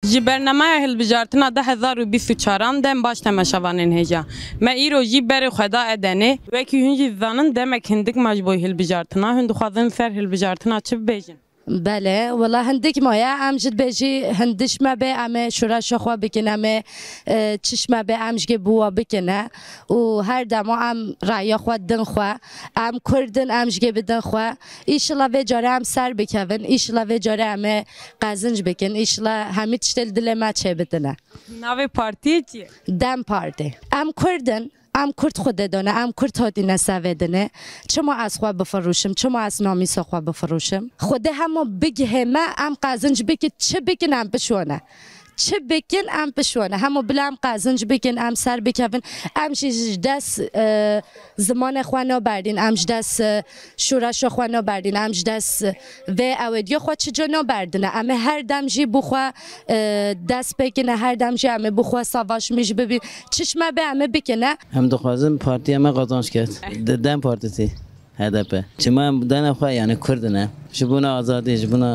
Ji bernameya hilbijartina 2024 dem baş temaşavanên hêja. Me îro jî berê xweda edenê wekî hûn jî zanin demek hindik me ji bo hilbijartina hûn dixwazin ser hilbijartina çi bibêjin? بله والله هندک مایا ام جد بجی هندش ما به ام شورا شخوا بکنه ام چشم به ام جگ بوا بکنه و هر دم ام رای خود دن خوا ام کردن ام جگ بدن خوا ایشلا و جاره ام سر بکن ایشلا و جاره ام قزنج بکن ایشلا همه تشتل دل ما چه بدنه Navê partiyê çi ye? دم پارتی ام کردن ام کرد خود دانه ام کرد هاتی نسویدنه چما از خوا بفروشم چما از نامیس خوا بفروشم خود همه بگه ما ام قازنج بکن چه بکن ام بشونه چه بکن ام بشونه همه بلام قازنج بکن ام سر بکن ام دست زمان خوا نبردین ام دست شورش خوا نبردین ام دست و اودیا خوا چجا نبردنه ام هر دم جی بخوا دست بکنه هر دم جی ام بخوا سواش میش ببین چشمه به ام بکنه هم دخوازم پارتی ما قازانش کرد دم پارتی HDP چما دن خوا یعنی کردنه جبونا آزادی جبونا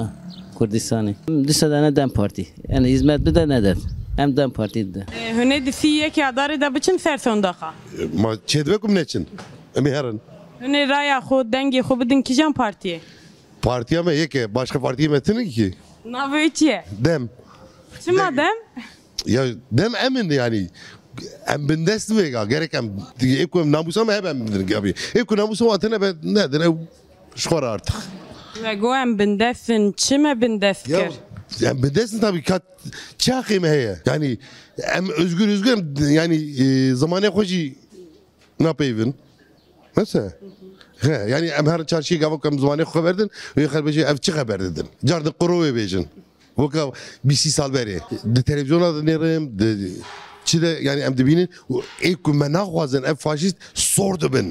کردستانی دوست دارن دم پارتی یعنی hizmet بده نداد هم دم پارتی ده Hûnê difî yekê adarê de biçin ser sondaxa. Ma çedvekum neçin? Emi herin. Hûnê raya xwe dengê xwe bidin kîjan partiyê? Partiye me yeke başka partiye metinin ki. Navê çi ye? Dem. Çima dem? Ya dem emin yani. Em bindest vega gerek em ekum namusam hep em bindir abi. Ekum namusam atene ben nedir ev şkora artık. Ve go em bindestin çi me bindest Ya kir? yani bindesin tabii kat çakime heye. Yani em özgür yani zamane hoji ne yapayım? Nasıl? Yani em her çarşıya gavuk em zamane haberdin ve halbuki ev çi haber dedin. Cardı kuru bejin. Vaka bir sal beri. De televizyona da nerim de çide yani em de binin ekum men nahwazın ev faşist sordu ben.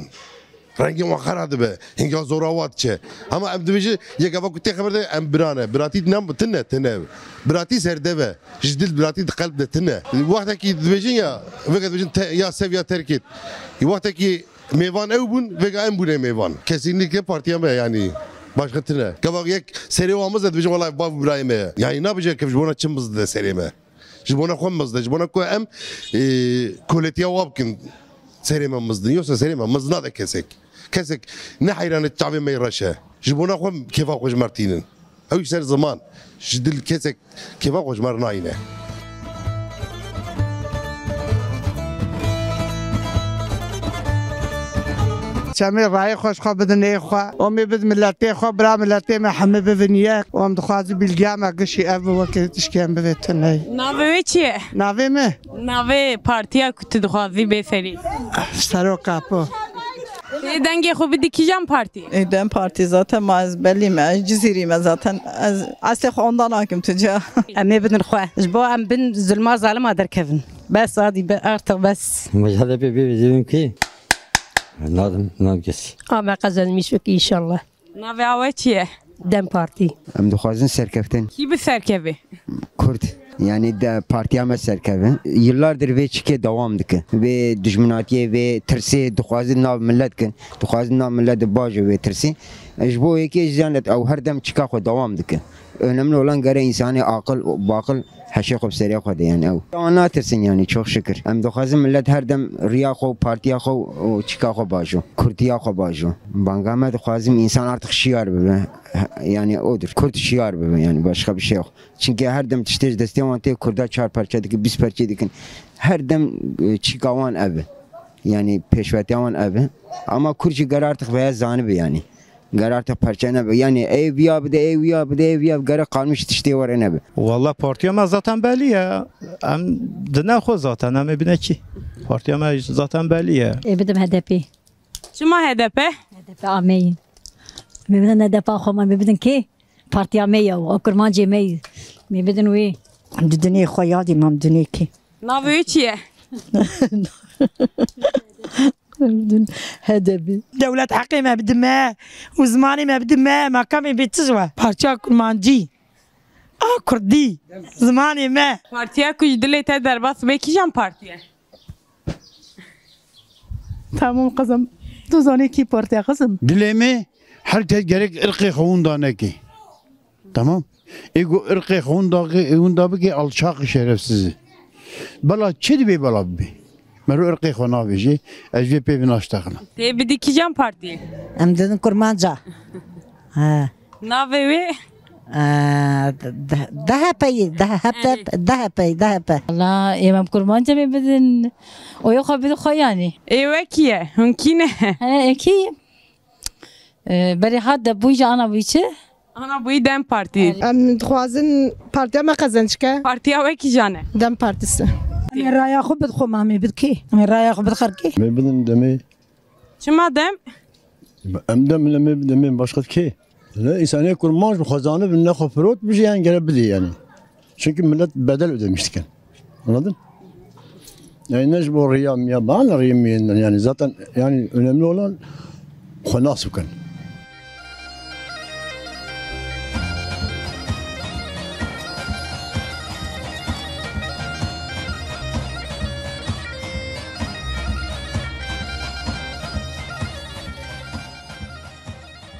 Rengi makaradı be. Hingi zoravat çe. Ama em de bejin ye gavuk te haberde em birane. Birati nam tenne. Birati serdeve. Jiddil birati kalp de tenne. Vaktaki bejin ya ve bejin ya seviye terk et. Vaktaki meyvan ev bun ve em bune meyvan. Kesinlikle partiyeme yani. Başka tine. Kavak yek seri olmaz da diyeceğim vallahi babu İbrahim'e. Yani ne yapacak ki buna çımız da serime. Buna koymaz da buna koy em koletiye wapkin serimamızdı. Yoksa serimamız ne da kesek. Kesek ne hayranı tabi meyraşe. Buna koy kefa koş Martin'in. Öyle ser zaman. Dil kesek kefa koş Marnayne. شامي راي خوش خو بدن اخوا امي بد ملتي خو برا ملتي محمد بفنياك وام دخازي بالجامعه قشي اب وكل تشكيم بفتني Navê çi ye? نافي مه Navê partiya ku tu dixwazî bê serî. سرو كابو Dengê xwe bidî kîjan partiyê? Dem Parti zaten maz belliyim, ciziriyim zaten. Aslı ondan hakim tüccar. Em bidin xwe. Ji bo em bin zulma zalima derkevin. Bes adî artık bes. HDP bibêjim ki nadim kes. Ama kazanmış vekî inşallah. Navê awe çi ye? Dem Parti. Em dixwazin serkeftin Kî bi serkevê? Kurd. Yani de partiya me serkeve. Yıllardır ve çike devam dike. Ve düşmanatiye ve tirsi dixwazin nav millet kin. Dixwazin nav millet bajı ve tirsi. Ji bo yekê janet ew her dem çika xwe devam dike. Önemli olan gere insani akıl bakıl heşe xwe seriya xwe de yani ew. Ew natirsin yani çok şükür. Em dixwazin millet her dem riya xwe partiya xwe çika xwe bajı. Kurdiya xwe bajı. Banga me dixwazim insan artık şiar bibe. Yani odur. Kurt şiar bibe yani başka bir şey yok. Çünkü her dem tiştej desteği te Kurda çar parça dikin, biz parça dikin. Her dem çikavan evi. Yani peşvetiyavan evi. Ama kurci gar artık veya zanibi yani. Gar artık parça ne be. Yani ev ya gara kalmış tiştej var ne be. Vallahi partiyama zaten belli ya. Hem dine xo zaten hem bine ki. Partiyama zaten belli ya. Bidim HDP. Çima HDP? HDP ameyin. Mebidin HDP xwe mebidin ki? Partiya me ya o kurmancı me. Mebidin wê. Düdüne xwe yadî mam dünê ki. Navê çi ye? HDP. دولت حقي ما بدمه وزماني ما بدمه مكامي بتزوى بارتيا كرمانجي كردي زماني ما Partiya ku ji dilê te derbas bê kîjan partiyê? Tamam kızım. Tuzane ki partiya kızım. Dilemi herkes gerek ırkı xundaneki. Tamam. Ego ırkı hundağı ki alçak şerefsizi. Bala çedi be bala be. Meru ırkı hona beji. SVP binaştakına. Te bir dikeceğim partiyi. Em dedim kurmanca. Ha. Nave ve DHP. Allah emam kurmanca mı bedin? O yok abi de yani. Ve kiye? Hunkine. He ki. Beri hadde bu ana bu içi. Ana bu Dem Parti. Em dixwazin partiya me qezençke. Partiya ve ki jane. Dem Partisi. Em raya xo bidxo mami bidki. Em raya xo bidxarki. Me bidin demey. Çima dem? Em dem leme demey başka ki. Ne insani kurmanj bu khazanı binne khofrot bir şey yani gelebilir yani. Çünkü millet bedel ödemiştik. Anladın? Yani ne bu riyam ya ben riyam yani zaten yani önemli olan khanas bukan.